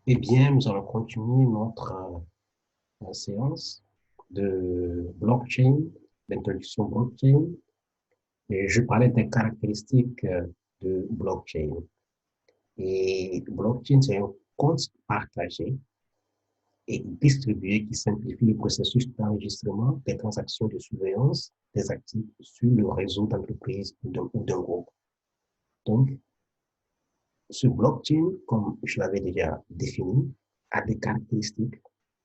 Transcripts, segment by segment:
Eh bien, nous allons continuer notre séance de blockchain, d'introduction blockchain. Et je parlais des caractéristiques de blockchain. Et blockchain, c'est un compte partagé et distribué qui simplifie le processus d'enregistrement des transactions de surveillance des actifs sur le réseau d'entreprise ou d'un groupe. Donc, ce blockchain, comme je l'avais déjà défini, a des caractéristiques.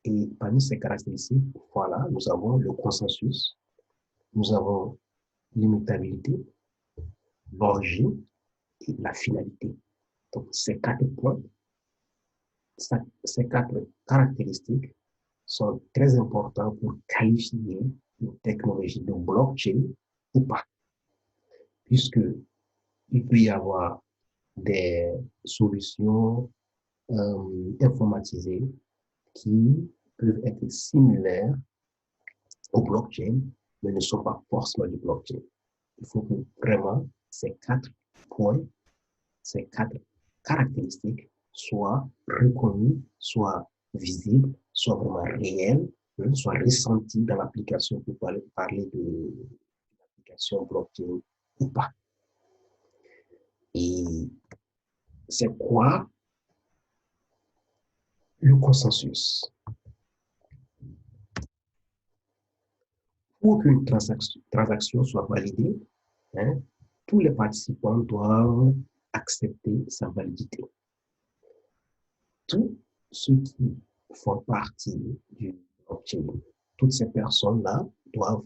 Et parmi ces caractéristiques, voilà, nous avons le consensus, nous avons l'immutabilité, l'origine et la finalité. Donc, ces quatre points, ces quatre caractéristiques sont très importants pour qualifier une technologie de blockchain ou pas, puisque il peut y avoir des solutions informatisées qui peuvent être similaires au blockchain, mais ne sont pas forcément du blockchain. Il faut que vraiment ces quatre points, ces quatre caractéristiques soient reconnues, soient visibles, soient vraiment réelles, soient ressenties dans l'application pour parler de l'application blockchain ou pas. Et c'est quoi le consensus? Pour qu'une transaction soit validée, hein, tous les participants doivent accepter sa validité. Tous ceux qui font partie du blockchain, toutes ces personnes-là doivent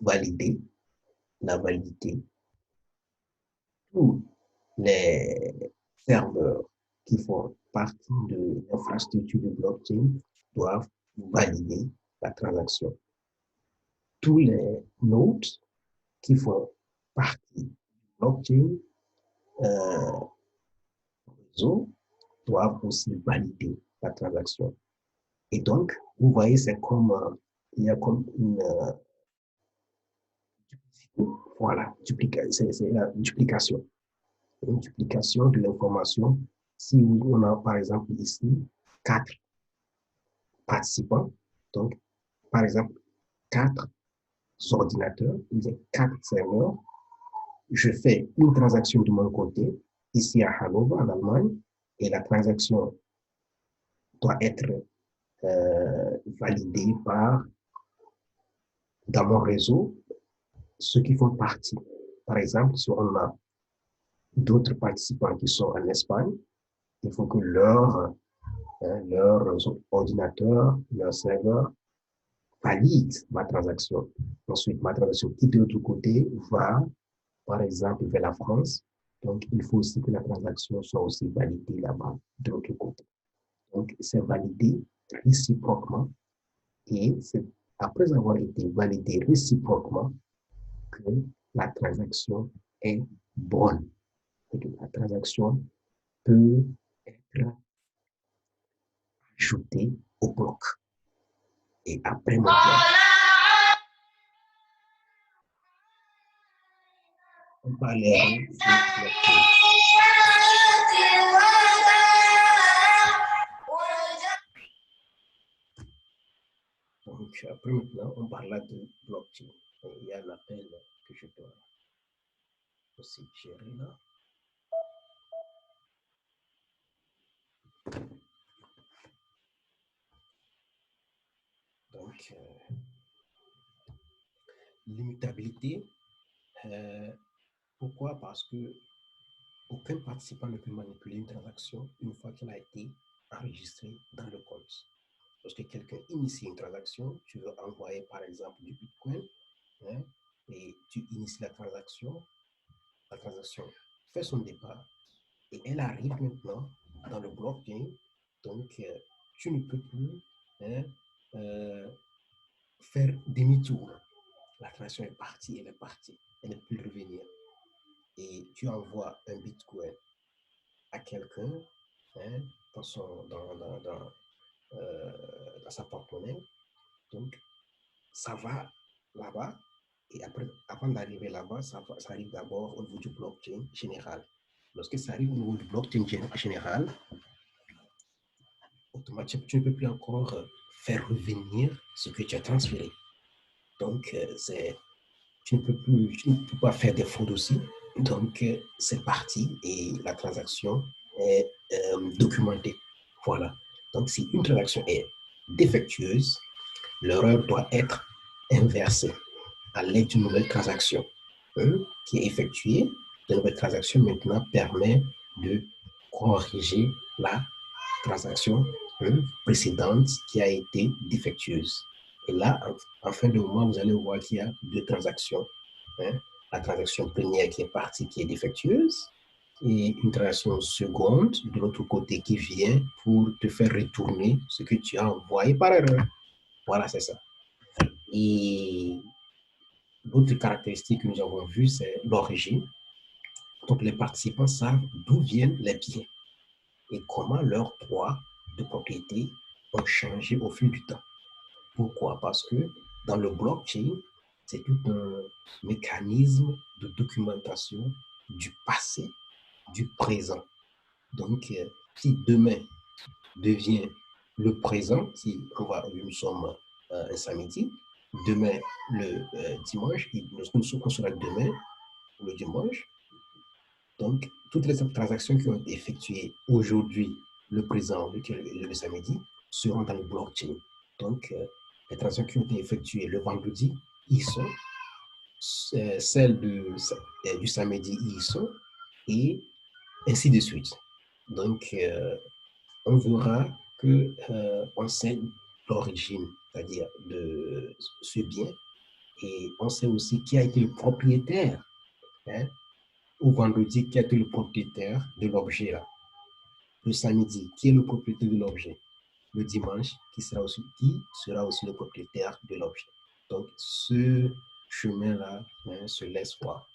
valider la validité. Tous les serveurs qui font partie de l'infrastructure du blockchain doivent valider la transaction. Tous les nodes qui font partie du blockchain réseau doivent aussi valider la transaction. Et donc, vous voyez, c'est comme, il y a comme une, voilà, c'est la duplication. Une duplication de l'information. Si on a, par exemple, ici, quatre participants, donc, par exemple, quatre ordinateurs, il y a quatre serveurs, je fais une transaction de mon côté, ici à Hannover, en Allemagne, et la transaction doit être validée par, dans mon réseau, ceux qui font partie. Par exemple, si on a d'autres participants qui sont en Espagne, il faut que leur ordinateur, leur serveur valide ma transaction. Ensuite, ma transaction qui de l'autre côté va, par exemple, vers la France. Donc, il faut aussi que la transaction soit aussi validée là-bas de l'autre côté. Donc, c'est validé réciproquement et c'est après avoir été validé réciproquement que la transaction est bonne et que la transaction peut être ajoutée au bloc. Et après maintenant, on parlera du blockchain. Donc, après maintenant, on parlera de blockchain. Il y a un appel que je dois aussi gérer là. Donc, l'immutabilité, pourquoi? Parce que aucun participant ne peut manipuler une transaction une fois qu'elle a été enregistrée dans le compte. Lorsque quelqu'un initie une transaction, tu veux envoyer par exemple du Bitcoin, hein, et tu inities la transaction fait son départ et elle arrive maintenant dans le blockchain. Donc, tu ne peux plus, hein, euh, faire demi-tour. La transaction est partie, elle ne peut plus revenir. Et tu envoies un Bitcoin à quelqu'un, hein, dans sa porte-monnaie. Donc, ça va là-bas. Et après, avant d'arriver là-bas, ça arrive d'abord au niveau du blockchain général. Lorsque ça arrive au niveau du blockchain général, automatiquement, tu ne peux plus encore faire revenir ce que tu as transféré. Donc, tu ne peux pas faire des fraudes aussi. Donc, c'est parti et la transaction est documentée. Voilà. Donc, si une transaction est défectueuse, l'erreur doit être inversée à l'aide d'une nouvelle transaction qui est effectuée. La nouvelle transaction maintenant permet de corriger la transaction précédente qui a été défectueuse. Et là, en fin de mois, vous allez voir qu'il y a deux transactions. Hein. La transaction première qui est partie, qui est défectueuse, et une transaction seconde de l'autre côté qui vient pour te faire retourner ce que tu as envoyé par erreur. Voilà, c'est ça. Et l'autre caractéristique que nous avons vue, c'est l'origine. Donc, les participants savent d'où viennent les biens et comment leurs droits de propriété ont changé au fil du temps. Pourquoi? Parce que dans le blockchain, c'est tout un mécanisme de documentation du passé, du présent. Donc, si demain devient le présent, si nous sommes un samedi, demain le dimanche, on sera demain le dimanche. Donc, toutes les transactions qui ont été effectuées aujourd'hui, le présent, le samedi, seront dans le blockchain. Donc, les transactions qui ont été effectuées le vendredi, y sont. Celles du samedi, y sont. Et ainsi de suite. Donc, on verra que on sait l'origine, c'est-à-dire de ce bien, et on sait aussi qui a été le propriétaire, hein, ou vendredi, qui a été le propriétaire de l'objet là. Le samedi, qui est le propriétaire de l'objet. Le dimanche, qui sera aussi le propriétaire de l'objet. Donc, ce chemin-là se laisse voir.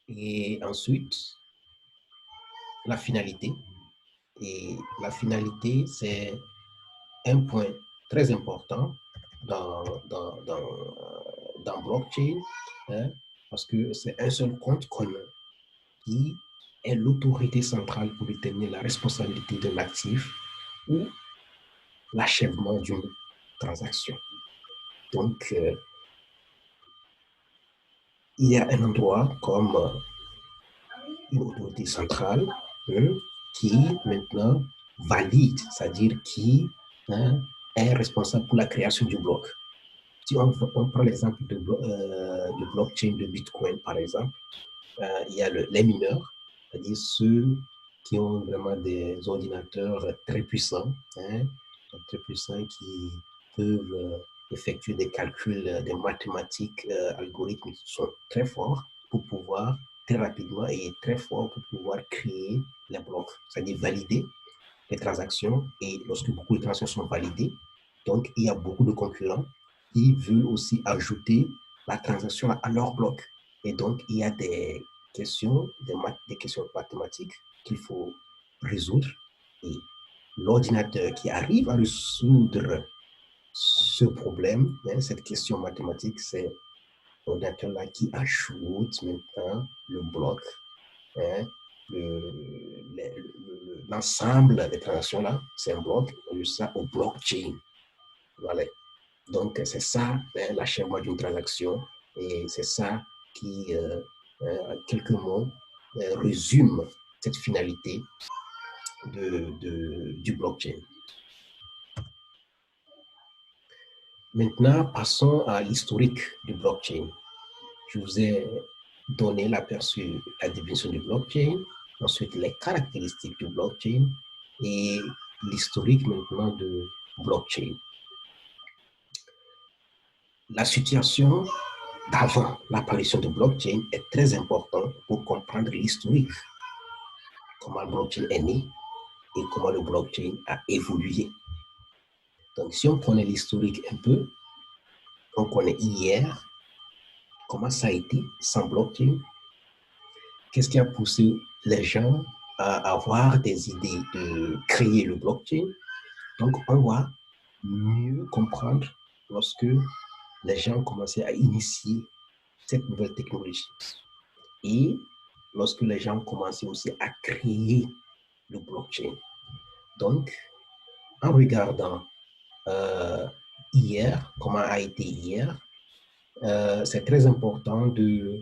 Et ensuite, la finalité. Et la finalité, c'est un point très important dans blockchain, hein, parce que c'est un seul compte commun qui est l'autorité centrale pour déterminer la responsabilité d'un actif ou l'achèvement d'une transaction. Donc, il y a un endroit comme une autorité centrale qui maintenant valide, c'est-à-dire qui est responsable pour la création du bloc. Si on prend l'exemple de blockchain de Bitcoin, par exemple, il y a les mineurs, c'est-à-dire ceux qui ont vraiment des ordinateurs très puissants, qui peuvent effectuer des calculs, des mathématiques, algorithmes qui sont très forts pour pouvoir très rapidement et très fort pour pouvoir créer les blocs, c'est-à-dire valider les transactions. Et lorsque beaucoup de transactions sont validées, donc il y a beaucoup de concurrents qui veulent aussi ajouter la transaction à leur bloc. Et donc, il y a des questions, des questions mathématiques qu'il faut résoudre. Et l'ordinateur qui arrive à résoudre ce problème, cette question mathématique, c'est l'ordinateur-là qui ajoute maintenant le bloc, l'ensemble des transactions-là, c'est un bloc, on utilise ça au blockchain. Voilà. Donc, c'est ça l'achèvement d'une transaction et c'est ça qui, en quelques mots, résume cette finalité du blockchain. Maintenant, passons à l'historique du blockchain. Je vous ai donné l'aperçu, la définition du blockchain, ensuite les caractéristiques du blockchain et l'historique maintenant de blockchain. La situation d'avant l'apparition de blockchain est très importante pour comprendre l'historique, comment le blockchain est né et comment le blockchain a évolué. Donc, si on connaît l'historique un peu, on connaît hier, comment ça a été sans blockchain, qu'est-ce qui a poussé les gens à avoir des idées de créer le blockchain. Donc, on va mieux comprendre lorsque les gens ont commencé à initier cette nouvelle technologie. Et lorsque les gens ont commencé aussi à créer le blockchain. Donc, en regardant hier, comment a été hier, c'est très important de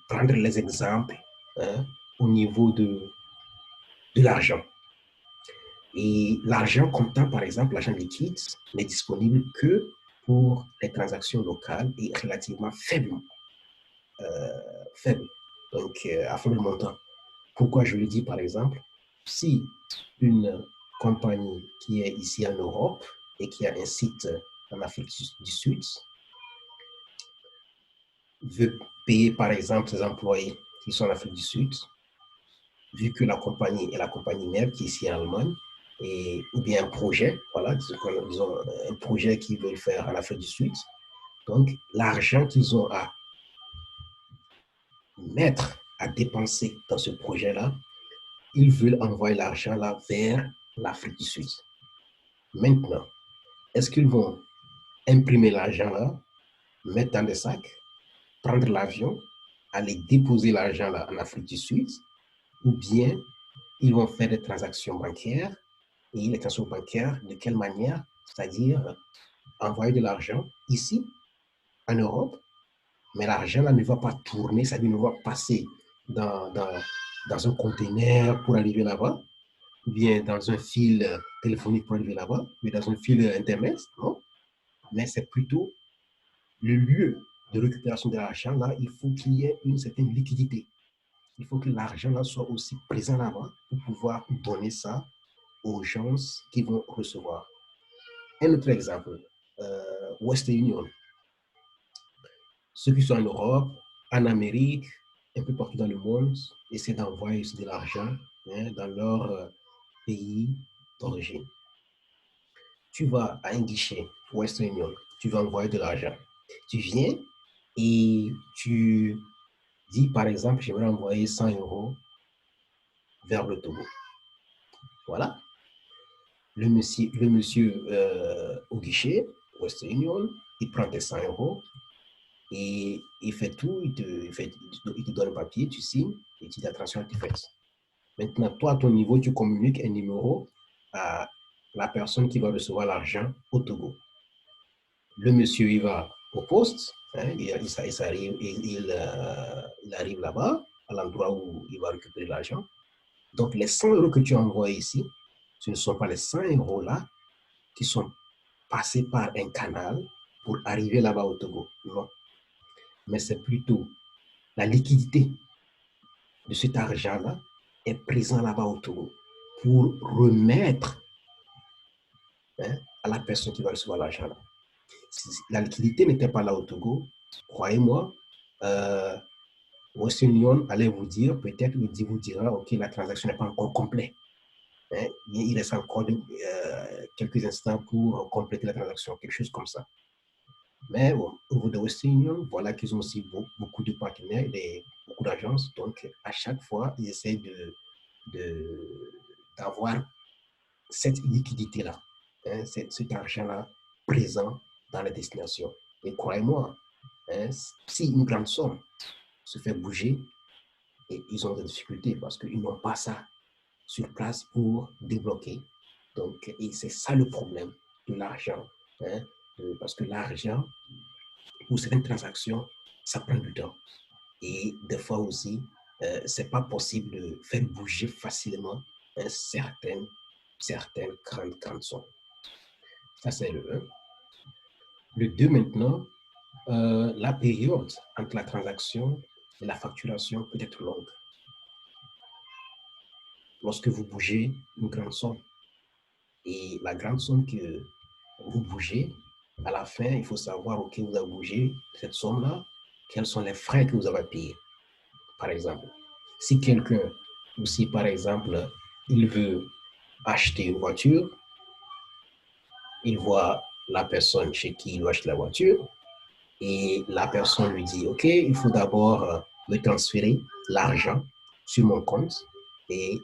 prendre les exemples hein, au niveau de l'argent. Et l'argent comptant, par exemple, l'argent liquide, n'est disponible que pour les transactions locales et relativement faible. Donc à faible montant. Pourquoi je le dis, par exemple, si une compagnie qui est ici en Europe et qui a un site en Afrique du Sud veut payer, par exemple, ses employés qui sont en Afrique du Sud, vu que la compagnie est la compagnie mère qui est ici en Allemagne, et, ou bien un projet, voilà, disons un projet qu'ils veulent faire en Afrique du Sud. Donc, l'argent qu'ils ont à mettre, à dépenser dans ce projet-là, ils veulent envoyer l'argent là vers l'Afrique du Sud. Maintenant, est-ce qu'ils vont imprimer l'argent là, mettre dans des sacs, prendre l'avion, aller déposer l'argent là en Afrique du Sud, ou bien ils vont faire des transactions bancaires, et les transactions bancaires, de quelle manière? C'est-à-dire envoyer de l'argent ici, en Europe, mais l'argent là ne va pas tourner, c'est-à-dire ne va pas passer dans un conteneur pour arriver là-bas, ou bien dans un fil téléphonique pour arriver là-bas, ou dans un fil Internet, non? Mais c'est plutôt le lieu de récupération de l'argent, là, il faut qu'il y ait une certaine liquidité. Il faut que l'argent là soit aussi présent là-bas pour pouvoir donner ça aux gens qui vont recevoir. Un autre exemple, Western Union. Ceux qui sont en Europe, en Amérique, un peu partout dans le monde, essaient d'envoyer de l'argent hein, dans leur pays d'origine. Tu vas à un guichet Western Union, tu vas envoyer de l'argent. Tu viens et tu dis, par exemple, j'aimerais envoyer 100 euros vers le Togo. Voilà. Le monsieur au guichet, Western Union, il prend tes 100 euros et il fait tout, il te donne un papier, tu signes et tu dis la transaction est faite. Maintenant, toi, à ton niveau, tu communiques un numéro à la personne qui va recevoir l'argent au Togo. Le monsieur, il va au poste, hein, il arrive là-bas, à l'endroit où il va récupérer l'argent. Donc, les 100 euros que tu envoies ici, ce ne sont pas les 100 euros là qui sont passés par un canal pour arriver là-bas au Togo. Non. Mais c'est plutôt la liquidité de cet argent-là est présent là-bas au Togo pour remettre hein, à la personne qui va recevoir l'argent là. Si la liquidité n'était pas là au Togo, croyez-moi, Western Union allait vous dire, peut-être vous dira, OK, la transaction n'est pas encore complète. Hein, il reste encore quelques instants pour compléter la transaction, quelque chose comme ça. Mais bon, au niveau de Western Union, voilà qu'ils ont aussi beaucoup de partenaires, beaucoup d'agences. Donc, à chaque fois, ils essaient d'avoir cette liquidité-là, hein, cet argent-là présent dans la destination. Et croyez-moi, hein, si une grande somme se fait bouger, et ils ont des difficultés parce qu'ils n'ont pas ça sur place pour débloquer. Donc, et c'est ça le problème de l'argent. Hein, parce que l'argent, pour certaines transactions, ça prend du temps. Et des fois aussi, c'est pas possible de faire bouger facilement certaines grandes sommes. Ça, c'est le 1. Le 2, maintenant, la période entre la transaction et la facturation peut être longue. Lorsque vous bougez une grande somme, et la grande somme que vous bougez, à la fin, il faut savoir, OK, vous avez bougé cette somme-là, quels sont les frais que vous avez payés. Par exemple, si quelqu'un, ou si par exemple, il veut acheter une voiture, il voit la personne chez qui il veut acheter la voiture, et la personne lui dit, OK, il faut d'abord me transférer l'argent sur mon compte et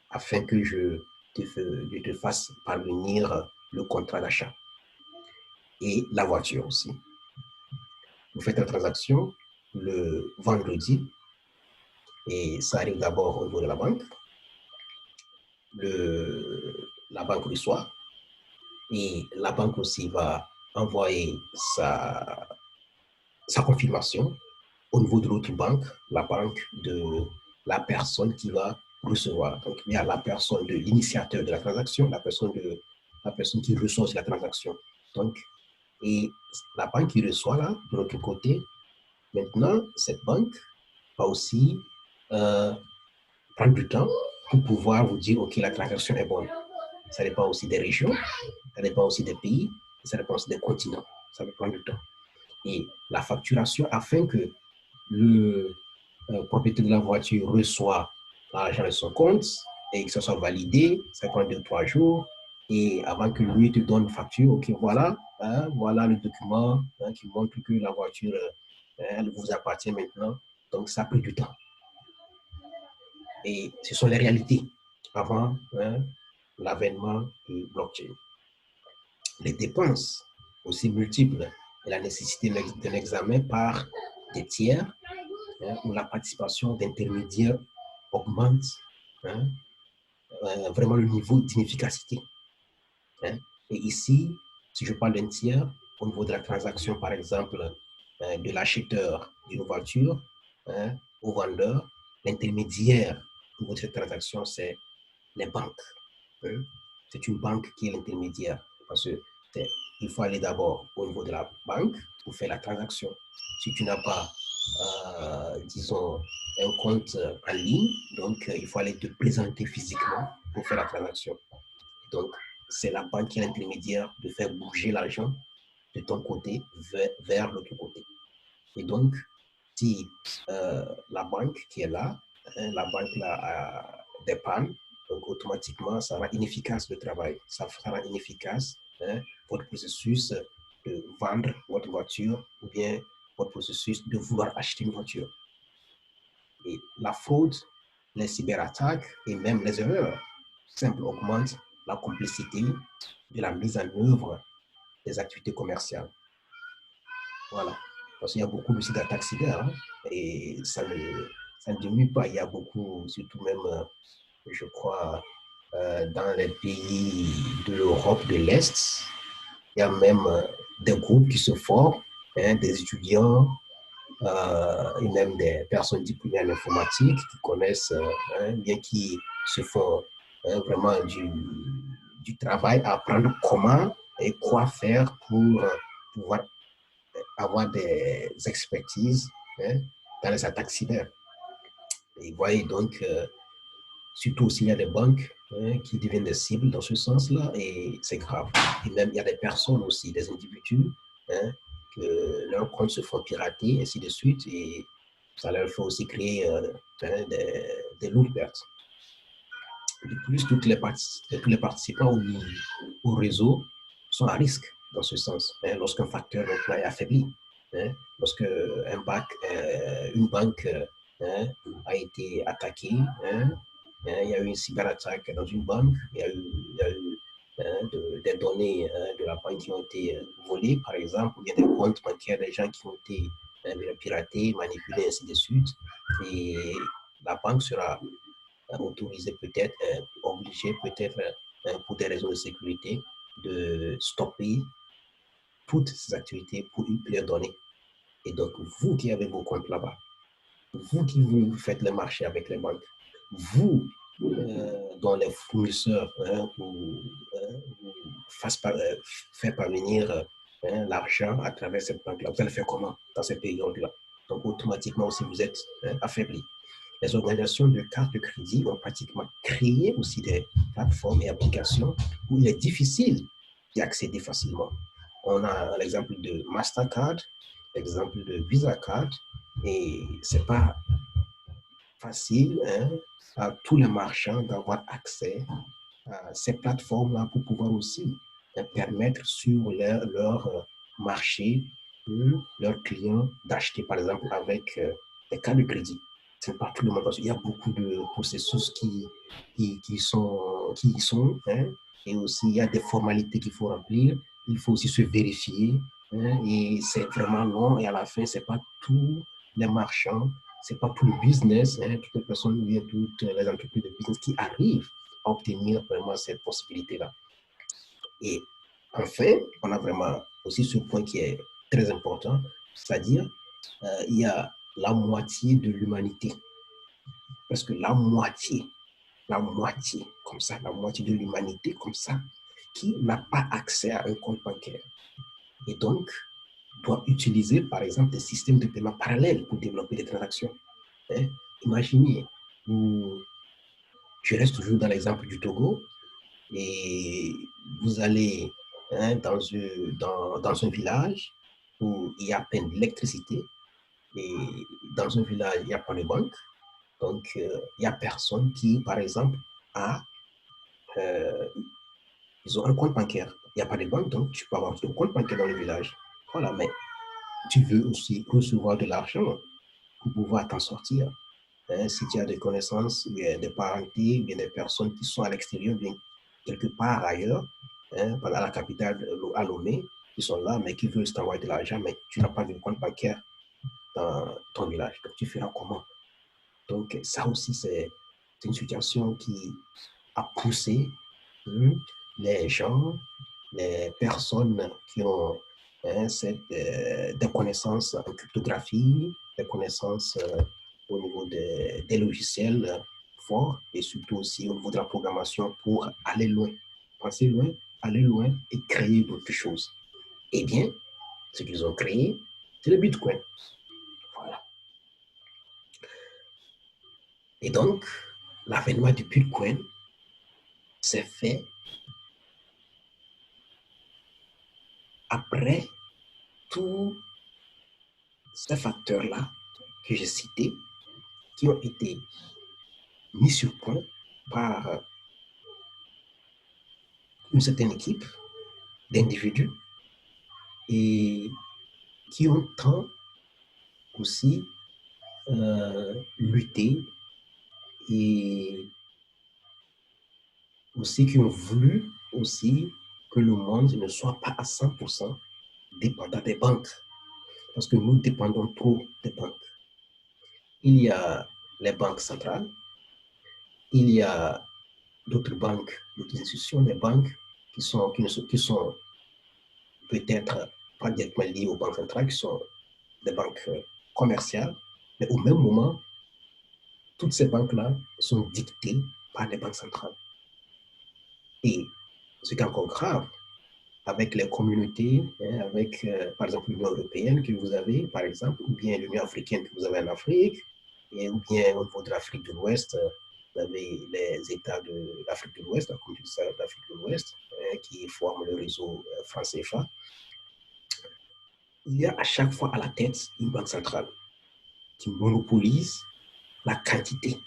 afin que je te fasse parvenir le contrat d'achat et la voiture aussi. Vous faites la transaction le vendredi et ça arrive d'abord au niveau de la banque. la banque reçoit et la banque aussi va envoyer sa confirmation au niveau de l'autre banque, la banque de la personne qui va recevoir. Donc, il y a la personne de l'initiateur de la transaction, la personne qui reçoit la transaction. Donc, et la banque qui reçoit là, de l'autre côté, maintenant, cette banque va aussi euh, prendre du temps pour pouvoir vous dire, OK, la transaction est bonne. Ça dépend aussi des régions, ça dépend aussi des pays, ça dépend aussi des continents. Ça va prendre du temps. Et la facturation, afin que le propriétaire de la voiture reçoit l'argent de son compte et que ça soit validé, ça prend 2 ou 3 jours. Et avant que lui te donne une facture, OK, voilà, voilà le document qui montre que la voiture, elle vous appartient maintenant. Donc, ça a pris du temps. Et ce sont les réalités avant l'avènement du blockchain. Les dépenses aussi multiples et la nécessité d'un examen par des tiers où la participation d'intermédiaires augmente vraiment le niveau d'inefficacité. Hein. Et ici, si je parle d'un tiers, au niveau de la transaction, par exemple, de l'acheteur d'une voiture au vendeur, l'intermédiaire au niveau de cette transaction, c'est les banques. Hein. C'est une banque qui est l'intermédiaire parce que il faut aller d'abord au niveau de la banque pour faire la transaction. Si tu n'as pas, disons, un compte en ligne, donc il faut aller te présenter physiquement pour faire la transaction. Donc, c'est la banque qui est l'intermédiaire de faire bouger l'argent de ton côté vers l'autre côté. Et donc, si la banque qui est là, la banque là a des pannes, donc automatiquement, ça rend inefficace le travail. Ça rend inefficace votre processus de vendre votre voiture ou bien votre processus de vouloir acheter une voiture. Et la fraude, les cyberattaques et même les erreurs simples augmentent la complexité de la mise en œuvre des activités commerciales. Voilà. Parce qu'il y a beaucoup aussi d'attaques cyber et ça ne diminue pas. Il y a beaucoup, surtout même, je crois, dans les pays de l'Europe de l'Est, il y a même des groupes qui se forment, des étudiants et même des personnes diplômées en informatique qui connaissent, bien qui se font vraiment du travail à apprendre comment et quoi faire pour pouvoir avoir des expertises dans les attaques cyber. Et vous voyez donc, surtout s'il y a des banques qui deviennent des cibles dans ce sens-là, et c'est grave. Et même, il y a des personnes aussi, des individus, que leurs comptes se font pirater, ainsi de suite, et ça leur fait aussi créer des lourdes pertes. De plus, tous les participants au réseau sont à risque dans ce sens. Lorsqu'un facteur est affaibli, lorsque une banque a été attaquée, il y a eu une cyberattaque dans une banque, il y a eu des données de la banque qui ont été volées, par exemple, ou bien des comptes bancaires des gens qui ont été piratés, manipulés, ainsi de suite. Et la banque sera autorisé peut-être, obligé peut-être pour des raisons de sécurité de stopper toutes ces activités pour leur donner. Et donc, vous qui avez vos comptes là-bas, vous qui vous faites le marché avec les banques, vous dont les fournisseurs vous faire parvenir l'argent à travers cette banque-là, vous allez faire comment dans ces périodes-là? Donc, automatiquement aussi, vous êtes affaibli. Les organisations de cartes de crédit ont pratiquement créé aussi des plateformes et applications où il est difficile d'y accéder facilement. On a l'exemple de Mastercard, l'exemple de Visa Card, et c'est pas facile à tous les marchands d'avoir accès à ces plateformes-là pour pouvoir aussi permettre sur leur marché leurs clients d'acheter, par exemple, avec des cartes de crédit. C'est pas tout le monde parce qu'il y a beaucoup de processus qui y sont et aussi il y a des formalités qu'il faut remplir. Il faut aussi se vérifier et c'est vraiment long et à la fin, c'est pas tous les marchands, c'est pas tout le business, toutes les personnes, toutes les entreprises de business qui arrivent obtenir vraiment cette possibilité-là. Et enfin, on a vraiment aussi ce point qui est très important, c'est-à-dire il y a la moitié de l'humanité, parce que la moitié, comme ça, la moitié de l'humanité, comme ça, qui n'a pas accès à un compte bancaire. Et donc, doit utiliser, par exemple, des systèmes de paiement parallèles pour développer des transactions. Hein? Imaginez, je reste toujours dans l'exemple du Togo, et vous allez dans un village où il y a à peine d'électricité, et dans un village, il n'y a pas de banque. Donc, il n'y a personne qui, par exemple, a, euh, ils ont un compte bancaire. Il n'y a pas de banque, donc tu peux avoir ton compte bancaire dans le village. Voilà, mais tu veux aussi recevoir de l'argent pour pouvoir t'en sortir. Hein, si tu as des connaissances, bien des parentés, bien des personnes qui sont à l'extérieur, bien quelque part ailleurs, hein, à la capitale, à Lomé, qui sont là, mais qui veulent t'envoyer de l'argent, mais tu n'as pas de compte bancaire dans ton village. Donc, tu feras comment? Donc, ça aussi, c'est une situation qui a poussé les gens, les personnes qui ont des connaissances en cryptographie, des connaissances au niveau des logiciels forts et surtout aussi au niveau de la programmation pour aller loin, penser loin, aller loin et créer d'autres choses. Eh bien, ce qu'ils ont créé, c'est le Bitcoin. Voilà. Et donc, l'avènement du Bitcoin s'est fait après tous ces facteurs-là que j'ai cités, qui ont été mis sur point par une certaine équipe d'individus et qui ont tant aussi lutté et aussi qui ont voulu aussi que le monde ne soit pas à 100% dépendant des banques, parce que nous dépendons trop des banques. Il y a les banques centrales, il y a d'autres banques, d'autres institutions, des banques qui sont peut-être pas directement liées aux banques centrales, qui sont des banques commerciales, mais au même moment, toutes ces banques-là sont dictées par les banques centrales. Et ce qui est encore grave, avec les communautés, avec par exemple l'Union européenne que vous avez, par exemple, ou bien l'Union africaine que vous avez en Afrique, ou bien au niveau de l'Afrique de l'Ouest, vous avez les États de l'Afrique de l'Ouest, la communauté d'Afrique de l'Ouest, qui forment le réseau franc-CFA. Il y a à chaque fois à la tête une banque centrale qui monopolise la quantité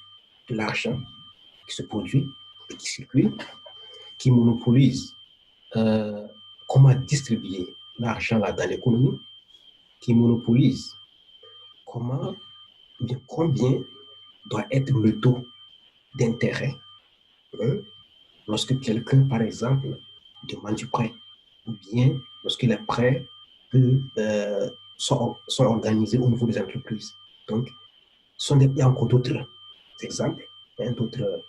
de l'argent qui se produit et qui circule, qui monopolise comment distribuer l'argent là dans l'économie, qui monopolise comment, bien, combien doit être le taux d'intérêt hein, lorsque quelqu'un, par exemple, demande du prêt, ou bien lorsque les prêts sont organisés au niveau des entreprises. Donc, il y a encore d'autres exemples, hein, d'autres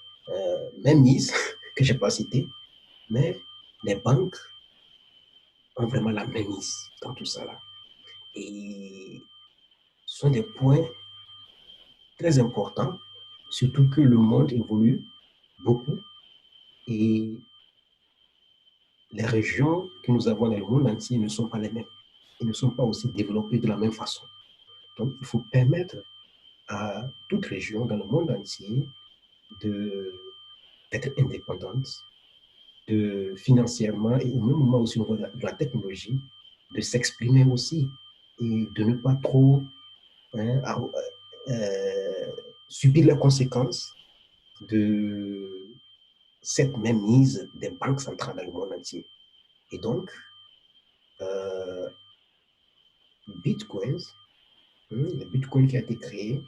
mainmises que je n'ai pas citées, mais les banques ont vraiment la mainmise dans tout ça là. Et ce sont des points très importants, surtout que le monde évolue beaucoup et les régions que nous avons dans le monde entier ne sont pas les mêmes. Ils ne sont pas aussi développés de la même façon. Donc, il faut permettre à toute région dans le monde entier d'être indépendante, financièrement et au même moment aussi au niveau de la technologie, de s'exprimer aussi et de ne pas trop hein, euh, subir les conséquences de cette même mise des banques centrales dans le monde entier. Et donc, euh, Bitcoins, le Bitcoin qui a été créé,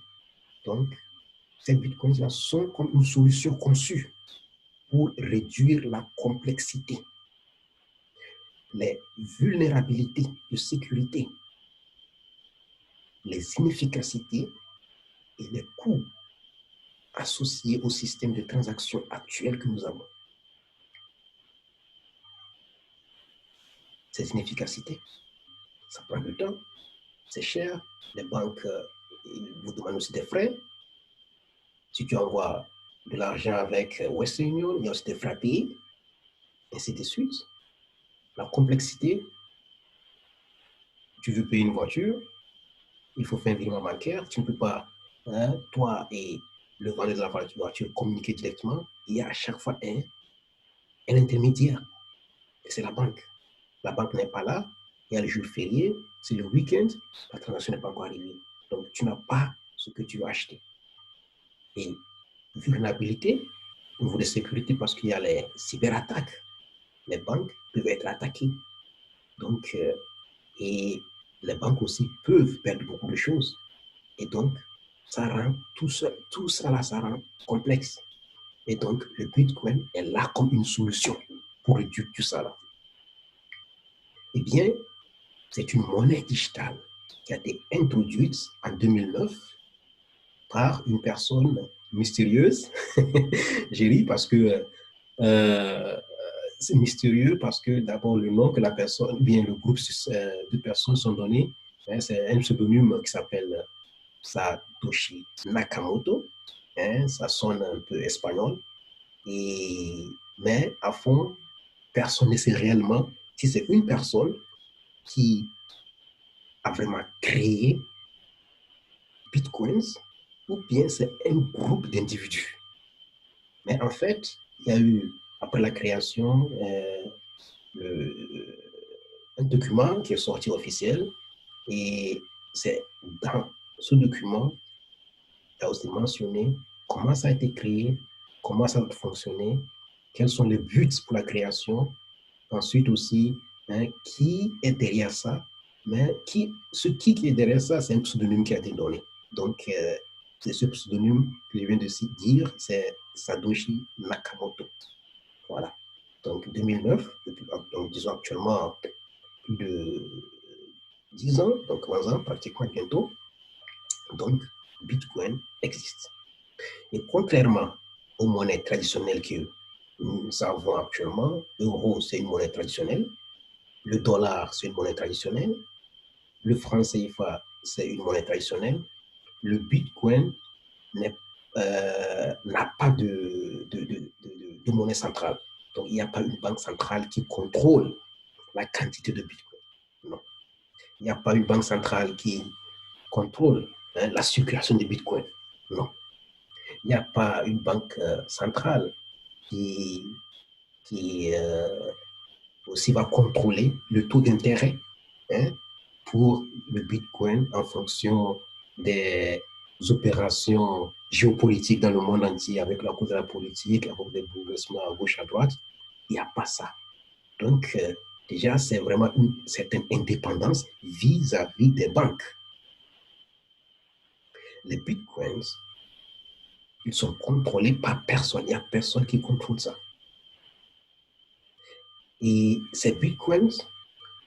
donc, ces Bitcoins-là sont comme une solution conçue pour réduire la complexité, les vulnérabilités de sécurité, les inefficacités et les coûts associé au système de transaction actuel que nous avons. C'est une efficacité. Ça prend du temps, c'est cher. Les banques ils vous demandent aussi des frais. Si tu envoies de l'argent avec Western Union, il y a aussi des frais à payer, ainsi de suite. La complexité, tu veux payer une voiture, il faut faire un virement bancaire, tu ne peux pas, hein, toi et le vendeur de la voiture, communiquer directement. Il y a à chaque fois un intermédiaire, et c'est la banque. La banque n'est pas là, il y a le jour férié, c'est le week-end, la transaction n'est pas encore arrivée. Donc, tu n'as pas ce que tu veux acheter. Et vulnérabilité, au niveau de sécurité, parce qu'il y a les cyberattaques. Les banques peuvent être attaquées. Donc, et les banques aussi peuvent perdre beaucoup de choses. Et donc, ça rend tout ça là, ça rend complexe. Et donc, le Bitcoin est là comme une solution pour réduire tout ça là. Eh bien, c'est une monnaie digitale qui a été introduite en 2009 par une personne mystérieuse. J'ai ri parce que c'est mystérieux parce que d'abord le nom que la personne, bien le groupe de personnes sont donnés, hein, c'est un pseudonyme qui s'appelle Satoshi Nakamoto. Hein, ça sonne un peu espagnol. Mais à fond, personne ne sait réellement si c'est une personne qui a vraiment créé Bitcoins ou bien c'est un groupe d'individus. Mais en fait, il y a eu, après la création, le, un document qui est sorti officiel et c'est dans ce document, il y a aussi mentionné comment ça a été créé, comment ça va fonctionner, quels sont les buts pour la création, ensuite aussi, hein, qui est derrière ça, mais ce qui est derrière ça, c'est un pseudonyme qui a été donné. Donc, c'est ce pseudonyme que je viens de dire, c'est Satoshi Nakamoto. Voilà. Donc, 2009, donc disons actuellement plus de 10 ans, donc 11 ans pratiquement bientôt, donc Bitcoin existe. Et contrairement aux monnaies traditionnelles que nous avons actuellement, l'euro, c'est une monnaie traditionnelle, le dollar, c'est une monnaie traditionnelle, le franc CFA, c'est une monnaie traditionnelle, le Bitcoin n'a pas de monnaie centrale. Donc, il n'y a pas une banque centrale qui contrôle la quantité de Bitcoin. Non. Il n'y a pas une banque centrale qui contrôle, hein, la circulation de Bitcoin. Non. Il n'y a pas une banque centrale qui, qui aussi va contrôler le taux d'intérêt, hein, pour le Bitcoin en fonction des opérations géopolitiques dans le monde entier avec la cause de la politique, avec des bouleversements à gauche, à droite. Il n'y a pas ça. Donc, déjà, c'est vraiment une certaine indépendance vis-à-vis des banques. Les Bitcoins, ils sont contrôlés par personne. Il n'y a personne qui contrôle ça. Et ces Bitcoins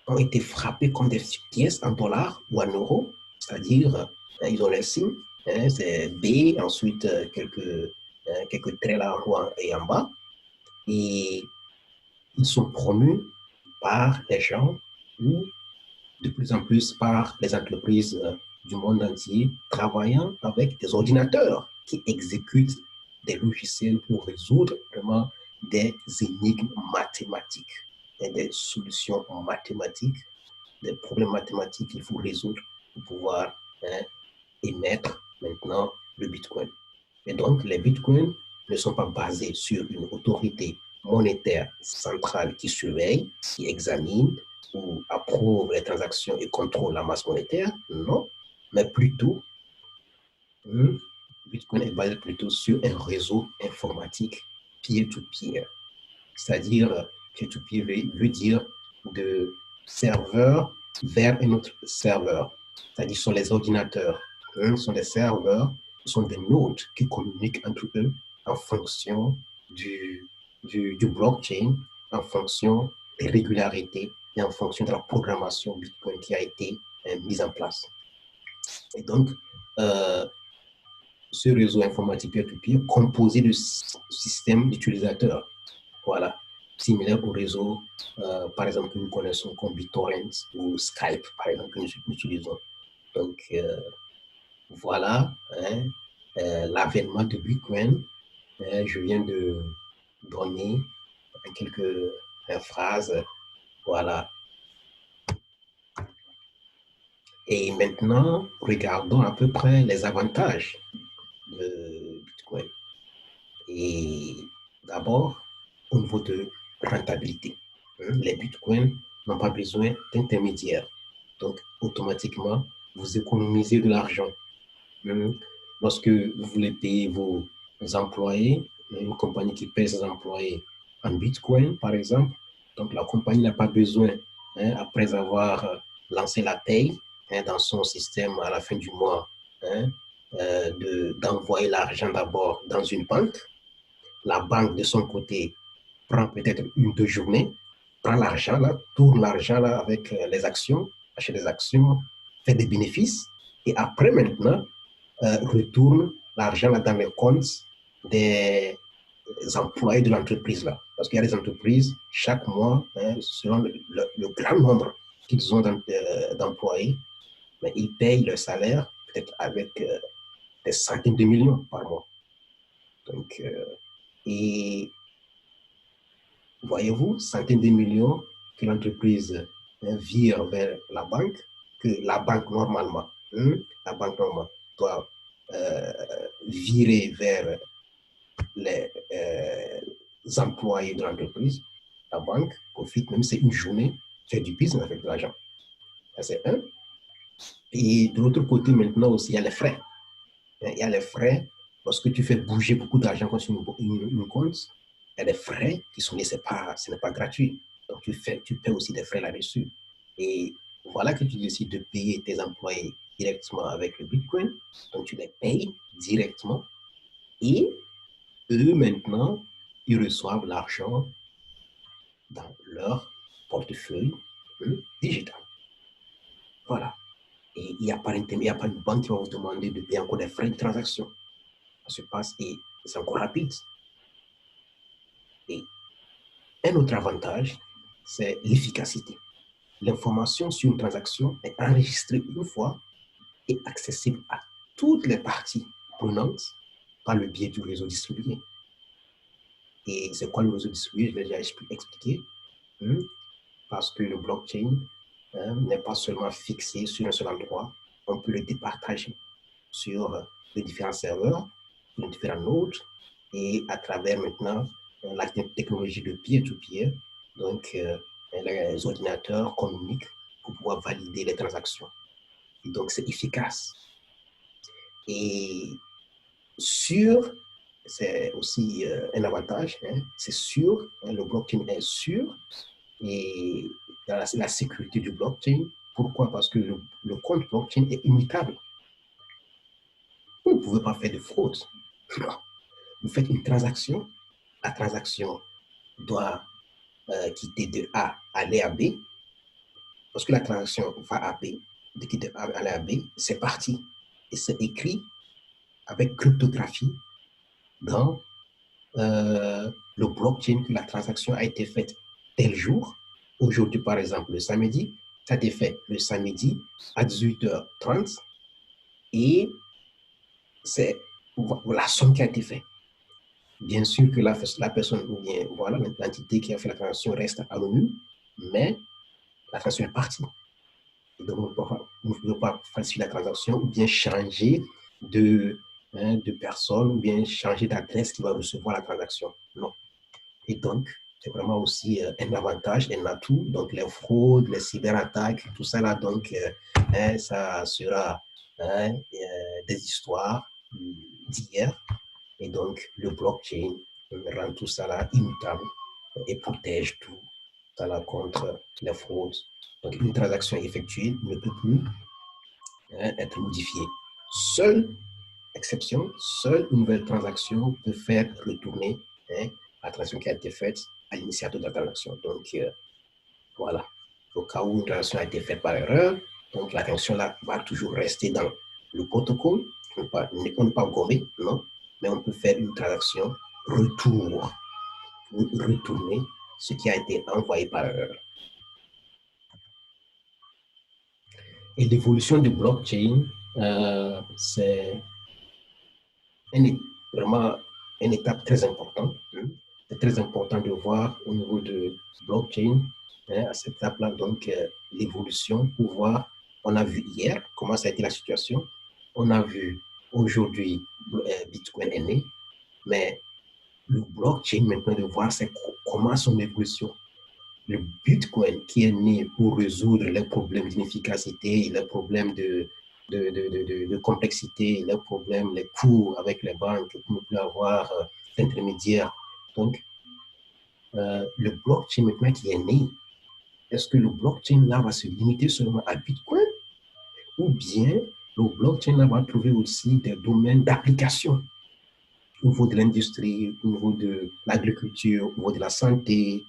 ont été frappés comme des pièces en dollars ou en euros, c'est-à-dire, ils ont les signes, hein, c'est B, ensuite quelques traits là en haut et en bas, et ils sont promus par les gens ou de plus en plus par les entreprises du monde entier travaillant avec des ordinateurs qui exécutent des logiciels pour résoudre vraiment des énigmes mathématiques et des solutions mathématiques, des problèmes mathématiques qu'il faut résoudre pour pouvoir, hein, émettre maintenant le Bitcoin. Et donc, les Bitcoins ne sont pas basés sur une autorité monétaire centrale qui surveille, qui examine ou approuve les transactions et contrôle la masse monétaire, non, mais plutôt, Bitcoin est basé plutôt sur un réseau informatique peer-to-peer. C'est-à-dire, peer-to-peer veut dire de serveur vers un autre serveur. C'est-à-dire, ce sont les ordinateurs, ce sont des serveurs, ce sont des nodes qui communiquent entre eux en fonction du blockchain, en fonction des régularités et en fonction de la programmation Bitcoin qui a été mise en place. Et donc, ce réseau informatique peer-to-peer composé de systèmes d'utilisateurs. Voilà, similaire au réseau, par exemple, que nous connaissons comme BitTorrent ou Skype, par exemple, que nous utilisons. Donc, voilà, hein, l'avènement de Bitcoin. Je viens de donner quelques phrases. Voilà. Et maintenant, regardons à peu près les avantages de Bitcoin. Et d'abord, au niveau de rentabilité. Les bitcoins n'ont pas besoin d'intermédiaires. Donc, automatiquement, vous économisez de l'argent. Lorsque vous voulez payer vos employés, une compagnie qui paie ses employés en bitcoin, par exemple, donc la compagnie n'a pas besoin, après avoir lancé la paye dans son système à la fin du mois, d'envoyer l'argent d'abord dans une banque. La banque, de son côté, prend peut-être 1-2 journées, prend l'argent là, tourne l'argent là avec les actions, achète des actions, fait des bénéfices, et après maintenant, retourne l'argent là dans les comptes des employés de l'entreprise là. Parce qu'il y a des entreprises, chaque mois, selon le grand nombre qu'ils ont d'employés, mais ils payent leur salaire peut-être avec des centaines de millions par mois. Donc, et voyez-vous, centaines de millions que l'entreprise vire vers la banque, que la banque normalement, doit virer vers les employés de l'entreprise. La banque profite, même si c'est une journée, faire du business avec de l'argent. Ça, c'est un. Et de l'autre côté, maintenant aussi, il y a les frais. Il y a les frais. Lorsque tu fais bouger beaucoup d'argent sur une compte, il y a des frais qui sont ce n'est pas gratuit. Donc, tu paies aussi des frais là-dessus. Et voilà que tu décides de payer tes employés directement avec le Bitcoin. Donc, tu les payes directement. Et eux, maintenant, ils reçoivent l'argent dans leur portefeuille digital. Voilà. Et il n'y a pas une banque qui va vous demander de payer encore des frais de transaction. Ça se passe et c'est encore rapide. Et un autre avantage, c'est l'efficacité. L'information sur une transaction est enregistrée une fois et accessible à toutes les parties prenantes par le biais du réseau distribué. Et c'est quoi le réseau distribué? Je l'ai déjà expliqué. Parce que le blockchain n'est pas seulement fixé sur un seul endroit, on peut le départager sur les différents serveurs, les différents nodes, et à travers maintenant la technologie de peer-to-peer, donc les ordinateurs communiquent pour pouvoir valider les transactions. Et donc c'est efficace. Et sûr, c'est aussi un avantage, c'est sûr, le blockchain est sûr, et la sécurité du blockchain. Pourquoi? Parce que le compte blockchain est immutable. Vous ne pouvez pas faire de fraude. Non. Vous faites une transaction, la transaction doit quitter de A aller à B. Lorsque la transaction va à B, de quitter de A aller à B, c'est parti. Et c'est écrit avec cryptographie dans le blockchain que la transaction a été faite tel jour. Aujourd'hui, par exemple, le samedi, ça a été fait le samedi à 18h30 et c'est la somme qui a été faite. Bien sûr que la personne ou bien voilà, l'entité qui a fait la transaction reste anonyme, mais la transaction est partie. Donc, vous ne pouvez pas falsifier la transaction ou bien changer de personne ou bien changer d'adresse qui va recevoir la transaction. Non. Et donc, c'est vraiment aussi un avantage, un atout. Donc, les fraudes, les cyberattaques, tout ça là, donc, ça sera des histoires d'hier. Et donc, le blockchain rend tout ça là immutable et protège tout ça là contre les fraudes. Donc, une transaction effectuée ne peut plus être modifiée. Seule exception, seule une nouvelle transaction peut faire retourner la transaction qui a été faite à l'initiateur de la transaction. Donc, voilà. Au cas où une transaction a été faite par erreur, donc la transaction là va toujours rester dans le protocole, on ne peut pas gommer, non, mais on peut faire une transaction retour, ou retourner ce qui a été envoyé par erreur. Et l'évolution du blockchain, c'est vraiment une étape très importante. C'est très important de voir au niveau de blockchain, à cette étape-là, donc l'évolution pour voir. On a vu hier comment ça a été la situation. On a vu aujourd'hui Bitcoin est né, mais le blockchain maintenant de voir c'est comment son évolution. Le Bitcoin qui est né pour résoudre les problèmes d'inefficacité, les problèmes de complexité, les problèmes, les coûts avec les banques pour ne plus avoir d'intermédiaires. Donc, le blockchain maintenant qui est né, est-ce que le blockchain là va se limiter seulement à Bitcoin ou bien le blockchain là va trouver aussi des domaines d'application au niveau de l'industrie, au niveau de l'agriculture, au niveau de la santé.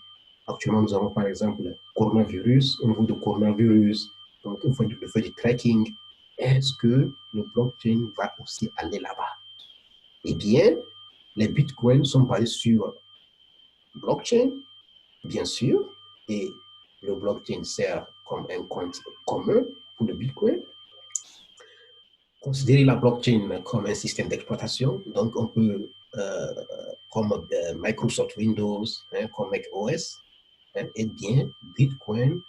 Actuellement, nous avons par exemple le coronavirus, au niveau du coronavirus, donc il faut faire du tracking. Est-ce que le blockchain va aussi aller là-bas? Eh bien, les bitcoins sont basés sur blockchain, bien sûr, et le blockchain sert comme un compte commun pour le bitcoin. Considérer la blockchain comme un système d'exploitation, donc on peut, comme Microsoft Windows, comme Mac OS, et bien Bitcoin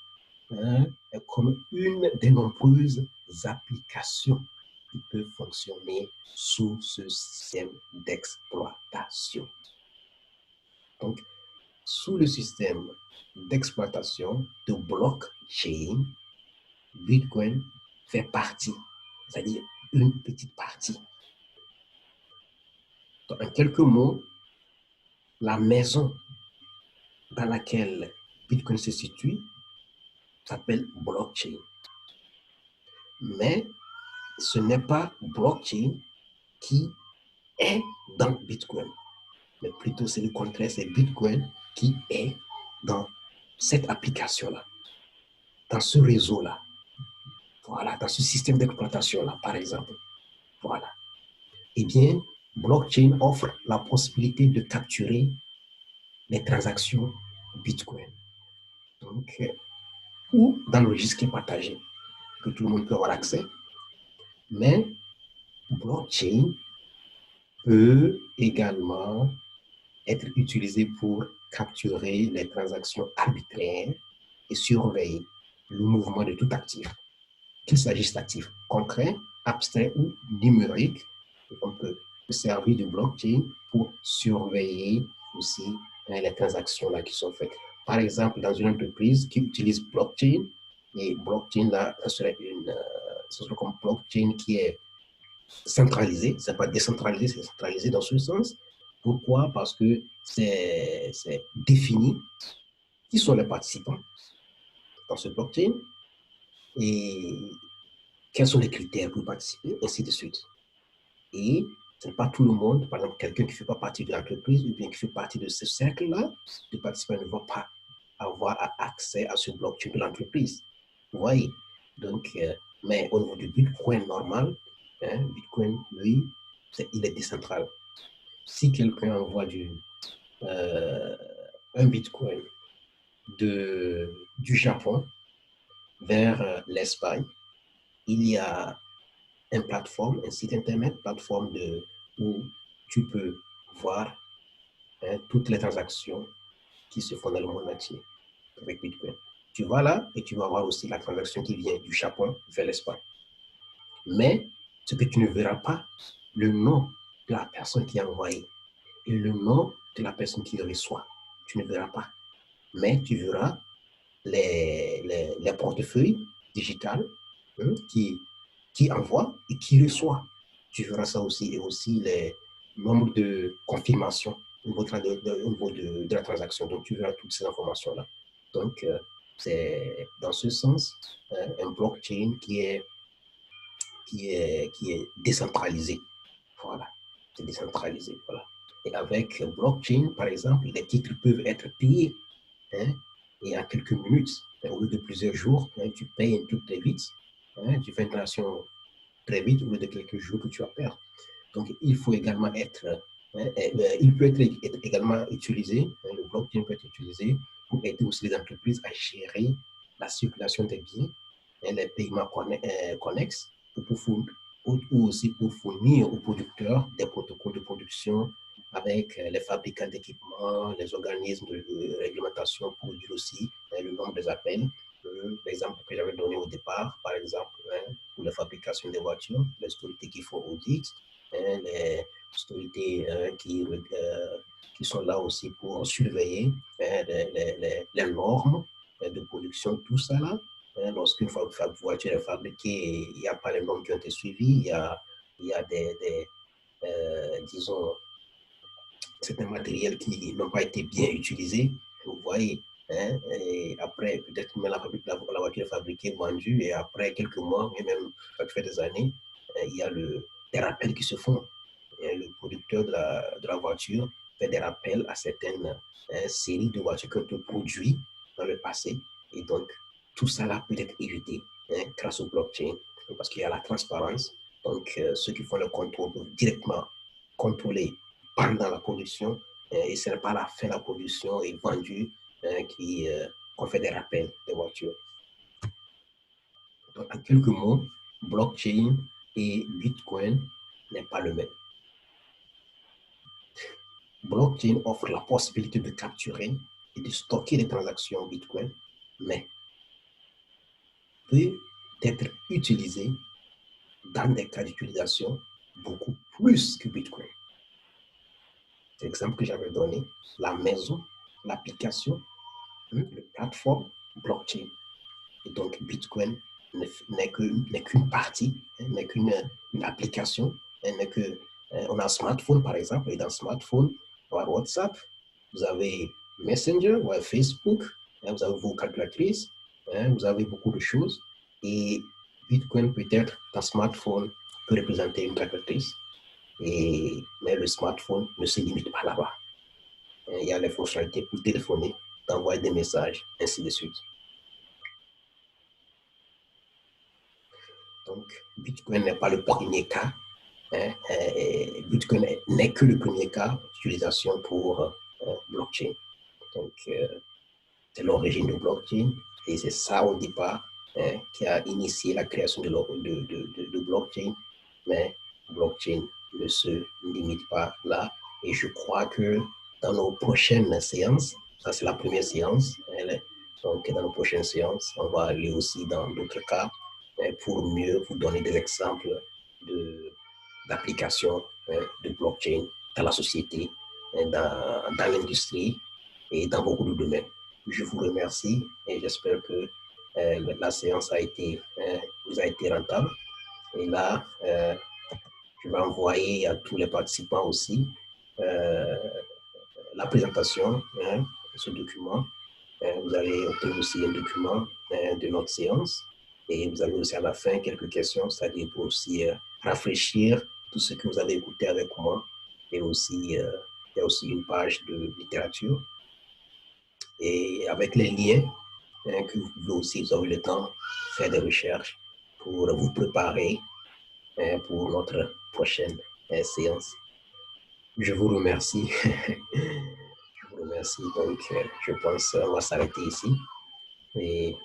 comme une des nombreuses applications qui peuvent fonctionner sous ce système d'exploitation. Donc, sous le système d'exploitation de blockchain, Bitcoin fait partie, c'est-à-dire une petite partie. Donc, en quelques mots, la maison dans laquelle Bitcoin se situe s'appelle blockchain. Mais ce n'est pas blockchain qui est dans Bitcoin, mais plutôt c'est le contraire, c'est Bitcoin qui est dans cette application-là, dans ce réseau-là, voilà, dans ce système d'exploitation-là, par exemple. Voilà. Eh bien, blockchain offre la possibilité de capturer les transactions Bitcoin. Donc, ou dans le registre qui est partagé, que tout le monde peut avoir accès. Mais blockchain peut également être utilisé pour capturer les transactions arbitraires et surveiller le mouvement de tout actif, qu'il s'agisse d'actifs concrets, abstraits ou numériques. On peut se servir de blockchain pour surveiller aussi les transactions là qui sont faites. Par exemple, dans une entreprise qui utilise blockchain, et blockchain là, ça serait comme blockchain qui est centralisé, c'est pas décentralisé, c'est centralisé dans ce sens. Pourquoi? Parce que c'est défini qui sont les participants dans ce blockchain et quels sont les critères pour participer, ainsi de suite. Et ce n'est pas tout le monde, par exemple, quelqu'un qui ne fait pas partie de l'entreprise ou bien qui fait partie de ce cercle-là, de participants ne va pas avoir accès à ce blockchain de l'entreprise. Vous voyez? Donc, mais au niveau du Bitcoin normal, Bitcoin, lui, il est décentral. Si quelqu'un envoie un Bitcoin du Japon vers l'Espagne, il y a une plateforme, un site internet, plateforme où tu peux voir toutes les transactions qui se font dans le monde entier avec Bitcoin. Tu vas là et tu vas voir aussi la transaction qui vient du Japon vers l'Espagne. Mais ce que tu ne verras pas, le nom de la personne qui a envoyé et le nom de la personne qui reçoit. Tu ne verras pas. Mais tu verras les portefeuilles digitales qui envoient et qui reçoivent. Tu verras ça aussi et aussi les nombres de confirmations au niveau de la transaction. Donc, tu verras toutes ces informations-là. Donc, c'est dans ce sens un blockchain qui est décentralisé. Voilà, c'est décentralisé. Voilà. Et avec blockchain, par exemple, les titres peuvent être payés et en quelques minutes, au lieu de plusieurs jours, tu payes tout très vite. Tu fais une transaction très vite, au lieu de quelques jours que tu vas perdre. Donc, il faut également être, il peut être également utilisé, le blockchain peut être utilisé pour aider aussi les entreprises à gérer la circulation des biens et les paiements connexes ou aussi pour fournir aux producteurs des protocoles de production avec les fabricants d'équipements, les organismes de réglementation pour réduire aussi le nombre des appels. L'exemple que j'avais donné au départ, par exemple, pour la fabrication des voitures, les autorités qui font audit, les autorités qui sont là aussi pour surveiller les normes de production, tout ça là. Lorsqu'une voiture est fabriquée, il n'y a pas les normes qui ont été suivies, il y a disons, certains matériels qui n'ont pas été bien utilisés. Vous voyez, hein, et après, peut-être même la voiture est fabriquée, vendue, et après quelques mois, et même ça fait des années, il y a des rappels qui se font. Et le producteur de la voiture fait des rappels à certaines séries de voitures qui ont été produites dans le passé. Et donc, tout ça là peut être évité grâce au blockchain, parce qu'il y a la transparence. Donc, ceux qui font le contrôle peuvent directement contrôler pendant la production et ce n'est pas la fin de la production et vendue qu'on fait des rappels des voitures. Donc, en quelques mots, blockchain et Bitcoin n'est pas le même. Blockchain offre la possibilité de capturer et de stocker les transactions Bitcoin, mais peut être utilisé dans des cas d'utilisation beaucoup plus que Bitcoin. L'exemple que j'avais donné, la maison, l'application, la plateforme blockchain. Et donc, Bitcoin n'est qu'une partie, n'est qu'une application, n'est que, on a un smartphone, par exemple, et dans le smartphone, on a WhatsApp, vous avez Messenger, vous avez Facebook, vous avez vos calculatrices, vous avez beaucoup de choses. Et Bitcoin, peut-être, dans le smartphone, peut représenter une calculatrice, mais le smartphone ne se limite pas là-bas. Il y a les fonctionnalités pour téléphoner, d'envoyer des messages, ainsi de suite. Donc, Bitcoin n'est pas le premier cas. Bitcoin n'est que le premier cas d'utilisation pour blockchain. Donc, c'est l'origine de blockchain et c'est ça au départ qui a initié la création de blockchain. Mais blockchain ne se limite pas là. Et je crois que dans nos prochaines séances, ça c'est la première séance, donc dans nos prochaines séances, on va aller aussi dans d'autres cas pour mieux vous donner des exemples d'applications de blockchain dans la société, dans l'industrie et dans beaucoup de domaines. Je vous remercie et j'espère que la séance vous a été rentable. Et là, je vais envoyer à tous les participants aussi la présentation de ce document. Vous allez obtenir aussi un document de notre séance et vous avez aussi à la fin quelques questions, c'est-à-dire pour aussi rafraîchir tout ce que vous avez écouté avec moi. Et aussi, il y a aussi une page de littérature et avec les liens que vous aussi, vous avez le temps de faire des recherches pour vous préparer pour notre prochaine séance. Je vous remercie. Je vous remercie. Donc, je pense qu'on va s'arrêter ici. Et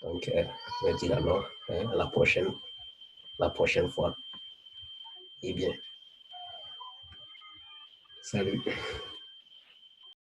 donc, je vais dire alors à la prochaine fois. Eh bien, salut.